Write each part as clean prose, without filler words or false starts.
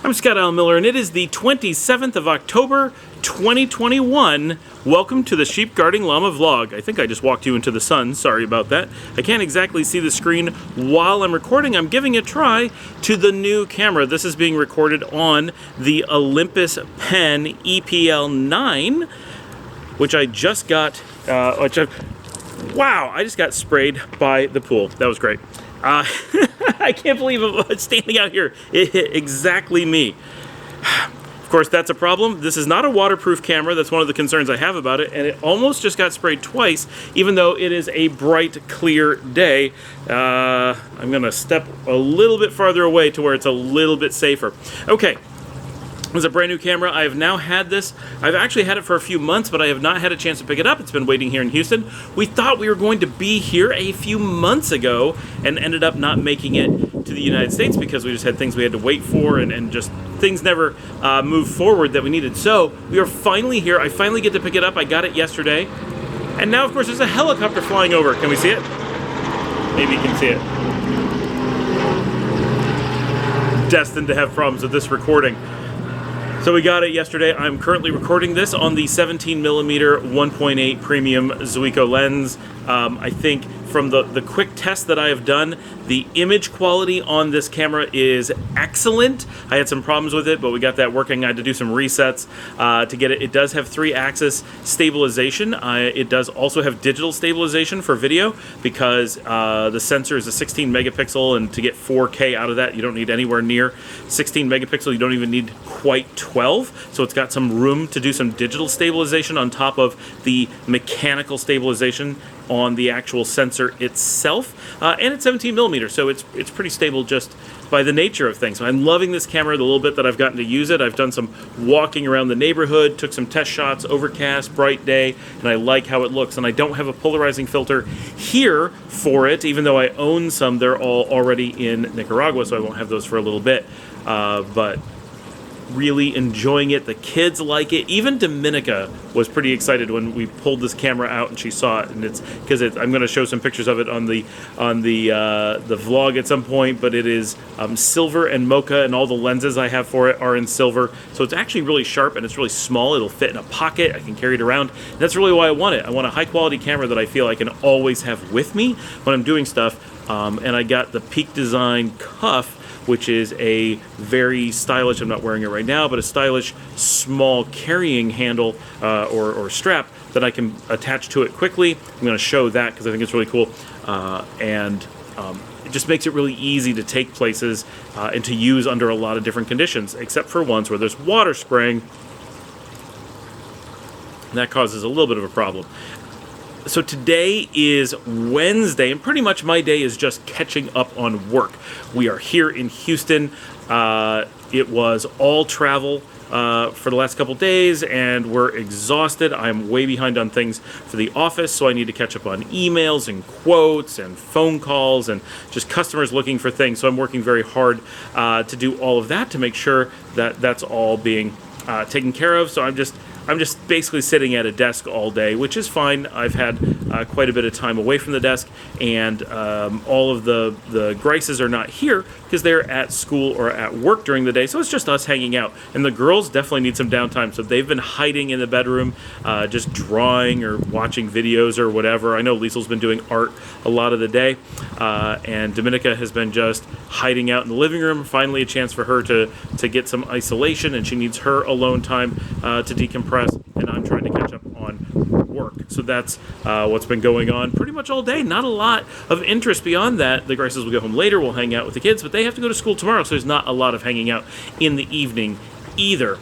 I'm Scott Allen Miller, and it is the 27th of October, 2021. Welcome to the Sheep Guarding Llama vlog. I think I just walked you into the sun. Sorry about that. I can't exactly see the screen while I'm recording. I'm giving a try to the new camera. This is being recorded on the Olympus Pen EPL9, which I just got, wow, I just got sprayed by the pool. That was great. I can't believe it's standing out here. It hit exactly me. Of course, that's a problem. This is not a waterproof camera. That's one of the concerns I have about it. And it almost just got sprayed twice, even though it is a bright, clear day. I'm going to step a little bit farther away to where it's a little bit safer. Okay. It's a brand new camera. I have now had this. I've actually had it for a few months, but I have not had a chance to pick it up. It's been waiting here in Houston. We thought we were going to be here a few months ago and ended up not making it to the United States because we just had things we had to wait for and just things never moved forward that we needed. So we are finally here. I finally get to pick it up. I got it yesterday. And now, of course, there's a helicopter flying over. Can we see it? Maybe you can see it. Destined to have problems with this recording. So we got it yesterday. I'm currently recording this on the 17mm 1.8 premium Zuiko lens. I think from the quick test that I have done, the image quality on this camera is excellent. I had some problems with it, but we got that working. I had to do some resets to get it. It does have 3-axis stabilization. It does also have digital stabilization for video because the sensor is a 16 megapixel, and to get 4K out of that, you don't need anywhere near 16 megapixel. You don't even need quite 12. So it's got some room to do some digital stabilization on top of the mechanical stabilization on the actual sensor itself, and it's 17mm, so it's pretty stable just by the nature of things. So I'm loving this camera the little bit that I've gotten to use it. I've done some walking around the neighborhood, took some test shots, overcast, bright day, and I like how it looks. And I don't have a polarizing filter here for it, even though I own some. They're all already in Nicaragua, so I won't have those for a little bit, but really enjoying it. The kids like it. Even Dominica was pretty excited when we pulled this camera out and she saw it. And it's because I'm going to show some pictures of it on the vlog at some point. But it is silver and mocha, and all the lenses I have for it are in silver. So it's actually really sharp and it's really small. It'll fit in a pocket. I can carry it around. And that's really why I want it. I want a high quality camera that I feel I can always have with me when I'm doing stuff. And I got the Peak Design cuff, which is a very stylish, I'm not wearing it right now, but a stylish small carrying handle or strap that I can attach to it quickly. I'm going to show that because I think it's really cool. It just makes it really easy to take places and to use under a lot of different conditions, except for ones where there's water spraying. And that causes a little bit of a problem. So today is Wednesday, and pretty much my day is just catching up on work. We are here in Houston. It was all travel for the last couple days, and we're exhausted. I'm way behind on things for the office, so I need to catch up on emails and quotes and phone calls and just customers looking for things. So I'm working very hard to do all of that to make sure that that's all being taken care of. So I'm just basically sitting at a desk all day, which is fine. I've had quite a bit of time away from the desk, and all of the Grices are not here because they're at school or at work during the day, so it's just us hanging out. And the girls definitely need some downtime, so they've been hiding in the bedroom, just drawing or watching videos or whatever. I know Liesel's been doing art a lot of the day, and Dominica has been just hiding out in the living room. Finally a chance for her to get some isolation, and she needs her alone time to decompress. And I'm trying to catch up on work. So that's what's been going on pretty much all day. Not a lot of interest beyond that. The Grices will go home later. We'll hang out with the kids, but they have to go to school tomorrow, so there's not a lot of hanging out in the evening either.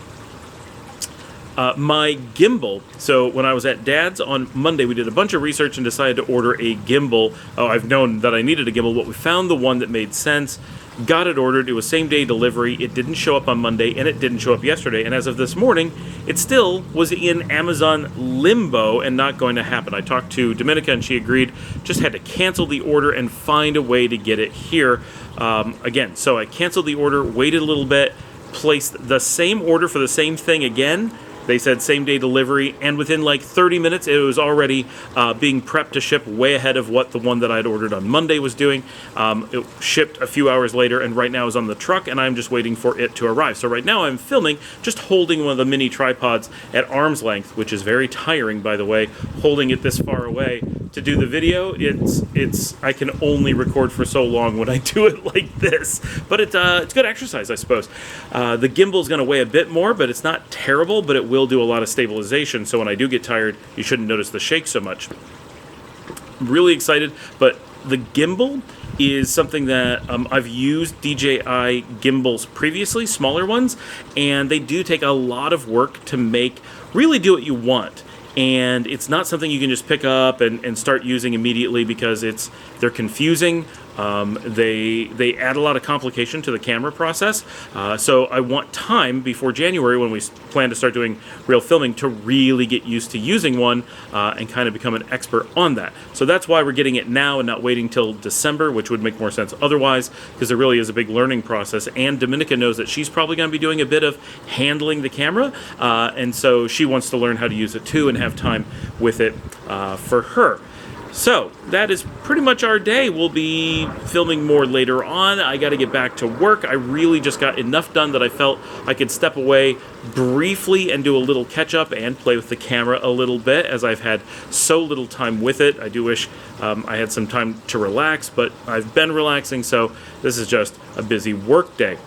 My gimbal, so when I was at Dad's on Monday, we did a bunch of research and decided to order a gimbal. Oh, I've known that I needed a gimbal, but we found the one that made sense. Got it ordered. It was same-day delivery. It didn't show up on Monday, and it didn't show up yesterday. And as of this morning, it still was in Amazon limbo and not going to happen. I talked to Dominica, and she agreed. Just had to cancel the order and find a way to get it here. Again, so I canceled the order, waited a little bit, placed the same order for the same thing again, They said same day delivery, and within like 30 minutes it was already being prepped to ship, way ahead of what the one that I'd ordered on Monday was doing. It shipped a few hours later, and right now is on the truck, and I'm just waiting for it to arrive. So right now I'm filming just holding one of the mini tripods at arm's length, which is very tiring, by the way, holding it this far away to do the video. I can only record for so long when I do it like this, but it's good exercise, I suppose. The gimbal is going to weigh a bit more, but it's not terrible, but it will do a lot of stabilization, so when I do get tired, you shouldn't notice the shake so much. I'm really excited, but the gimbal is something that I've used DJI gimbals previously, smaller ones, and they do take a lot of work to really do what you want. And it's not something you can just pick up and start using immediately, because they're confusing. They add a lot of complication to the camera process. So I want time before January, when we plan to start doing real filming, to really get used to using one and kind of become an expert on that. So that's why we're getting it now and not waiting till December, which would make more sense otherwise, because there really is a big learning process. And Dominica knows that she's probably going to be doing a bit of handling the camera, and so she wants to learn how to use it too and have time with it for her. So that is pretty much our day. We'll be filming more later on. I got to get back to work. I really just got enough done that I felt I could step away briefly and do a little catch up and play with the camera a little bit, as I've had so little time with it. I do wish I had some time to relax, but I've been relaxing, so this is just a busy work day.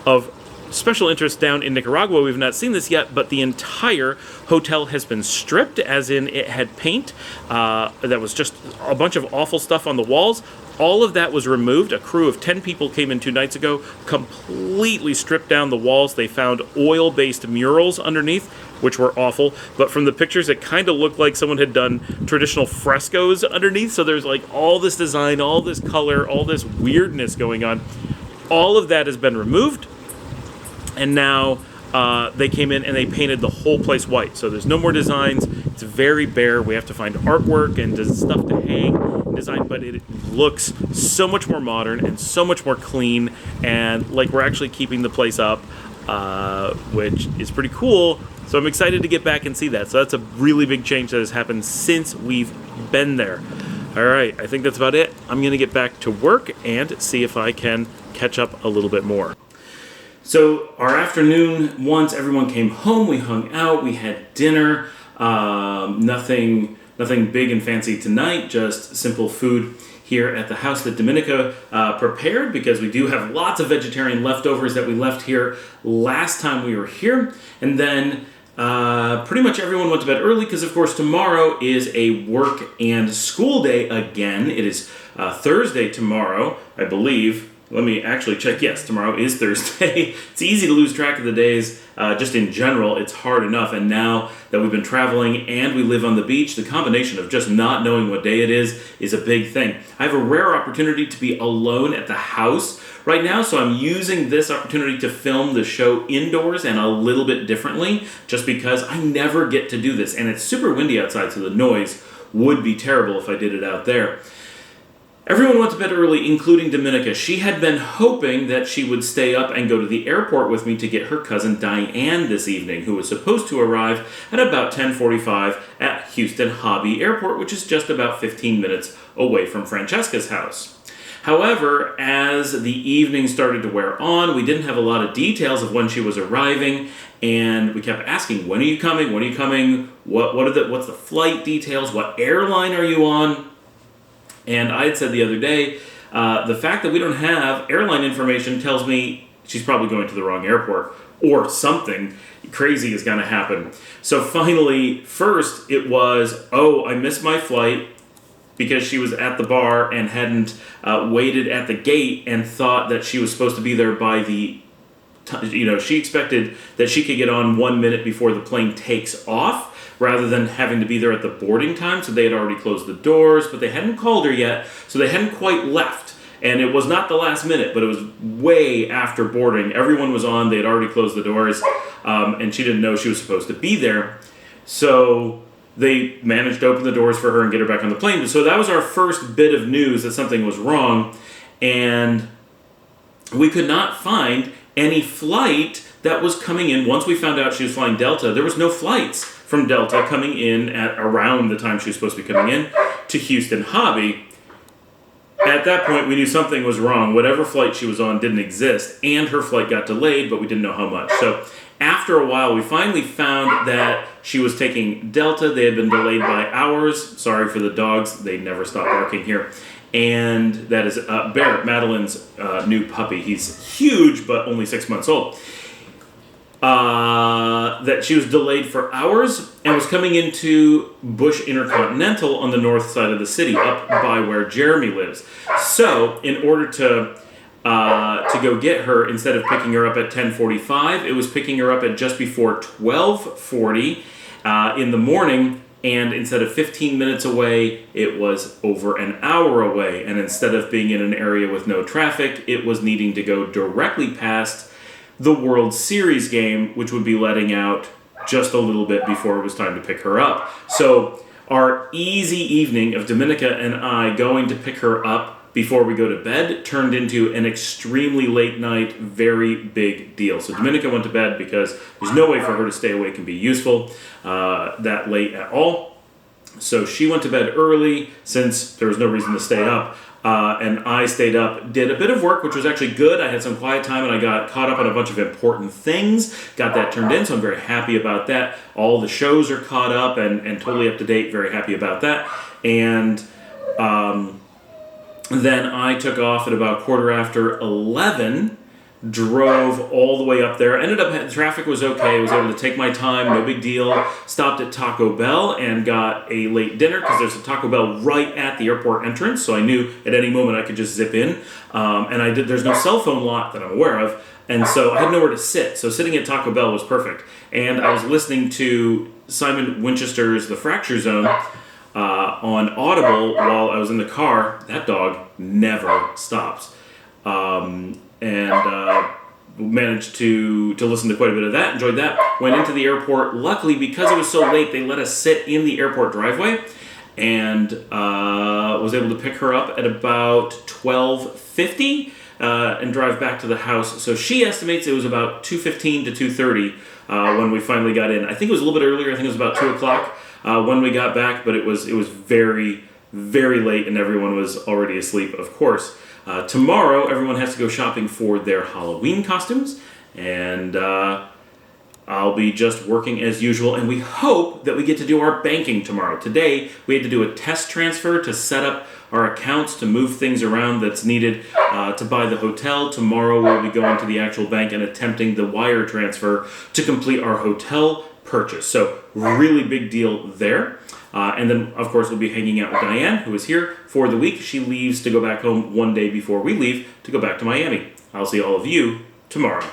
Of special interest down in Nicaragua, we've not seen this yet, but the entire hotel has been stripped, as in it had paint that was just a bunch of awful stuff on the walls. All of that was removed. A crew of 10 people came in 2 nights ago, completely stripped down the walls. They found oil-based murals underneath, which were awful, but from the pictures it kind of looked like someone had done traditional frescoes underneath, so there's like all this design, all this color, all this weirdness going on. All of that has been removed. And now they came in and they painted the whole place white. So there's no more designs. It's very bare. We have to find artwork and stuff to hang and design, but it looks so much more modern and so much more clean, and like we're actually keeping the place up, which is pretty cool. So I'm excited to get back and see that. So that's a really big change that has happened since we've been there. All right, I think that's about it. I'm going to get back to work and see if I can catch up a little bit more. So our afternoon, once everyone came home, we hung out, we had dinner. Nothing big and fancy tonight, just simple food here at the house that Dominica prepared, because we do have lots of vegetarian leftovers that we left here last time we were here. And then pretty much everyone went to bed early, because of course tomorrow is a work and school day again. It is Thursday tomorrow, I believe. Let me actually check. Yes, tomorrow is Thursday. It's easy to lose track of the days. Just in general, it's hard enough. And now that we've been traveling and we live on the beach, the combination of just not knowing what day it is a big thing. I have a rare opportunity to be alone at the house right now, so I'm using this opportunity to film the show indoors and a little bit differently, just because I never get to do this. And it's super windy outside, so the noise would be terrible if I did it out there. Everyone went to bed early, including Dominica. She had been hoping that she would stay up and go to the airport with me to get her cousin Diane this evening, who was supposed to arrive at about 10:45 at Houston Hobby Airport, which is just about 15 minutes away from Francesca's house. However, as the evening started to wear on, we didn't have a lot of details of when she was arriving, and we kept asking, when are you coming? When are you coming? What's the flight details? What airline are you on? And I had said the other day, the fact that we don't have airline information tells me she's probably going to the wrong airport, or something crazy is going to happen. So finally, first it was, I missed my flight, because she was at the bar and hadn't waited at the gate and thought that she was supposed to be there by the she expected that she could get on 1 minute before the plane takes off, rather than having to be there at the boarding time. So they had already closed the doors, but they hadn't called her yet, so they hadn't quite left. And it was not the last minute, but it was way after boarding. Everyone was on, they had already closed the doors, and she didn't know she was supposed to be there. So they managed to open the doors for her and get her back on the plane. So that was our first bit of news that something was wrong, and we could not find any flight that was coming in. Once we found out she was flying Delta, there was no flights from Delta coming in at around the time she was supposed to be coming in to Houston Hobby. At that point, we knew something was wrong. Whatever flight she was on didn't exist, and her flight got delayed, but we didn't know how much. So after a while, we finally found that she was taking Delta. They had been delayed by hours. Sorry for the dogs. They never stop barking here. And that is Barrett, Madeline's new puppy. He's huge, but only 6 months old. That she was delayed for hours and was coming into Bush Intercontinental on the north side of the city, up by where Jeremy lives. So, in order to go get her, instead of picking her up at 10:45, it was picking her up at just before 12:40 in the morning. And instead of 15 minutes away, it was over an hour away. And instead of being in an area with no traffic, it was needing to go directly past the World Series game, which would be letting out just a little bit before it was time to pick her up. So our easy evening of Dominica and I going to pick her up before we go to bed turned into an extremely late night, very big deal. So Dominica went to bed because there's no way for her to stay awake and be useful that late at all. So she went to bed early since there was no reason to stay up. And I stayed up, did a bit of work, which was actually good. I had some quiet time and I got caught up on a bunch of important things, got that turned in, so I'm very happy about that. All the shows are caught up and totally up to date, very happy about that. And then I took off at about 11:15, drove all the way up there. Ended up, the traffic was okay. I was able to take my time, no big deal. Stopped at Taco Bell and got a late dinner because there's a Taco Bell right at the airport entrance. So I knew at any moment I could just zip in. And there's no cell phone lot that I'm aware of. And so I had nowhere to sit. So sitting at Taco Bell was perfect. And I was listening to Simon Winchester's The Fracture Zone on Audible while I was in the car. That dog never stops. Managed to listen to quite a bit of that, enjoyed that. Went into the airport. Luckily, because it was so late, they let us sit in the airport driveway and was able to pick her up at about 12:50 and drive back to the house. So she estimates it was about 2:15 to 2:30 when we finally got in. I think it was a little bit earlier. I think it was about 2 o'clock when we got back, but it was very, very late and everyone was already asleep, of course. Tomorrow, everyone has to go shopping for their Halloween costumes, and I'll be just working as usual, and we hope that we get to do our banking tomorrow. Today, we had to do a test transfer to set up our accounts, to move things around that's needed to buy the hotel. Tomorrow, we'll be going to the actual bank and attempting the wire transfer to complete our hotel purchase. So, really big deal there. And then, of course, we'll be hanging out with Diane, who is here for the week. She leaves to go back home one day before we leave to go back to Miami. I'll see all of you tomorrow.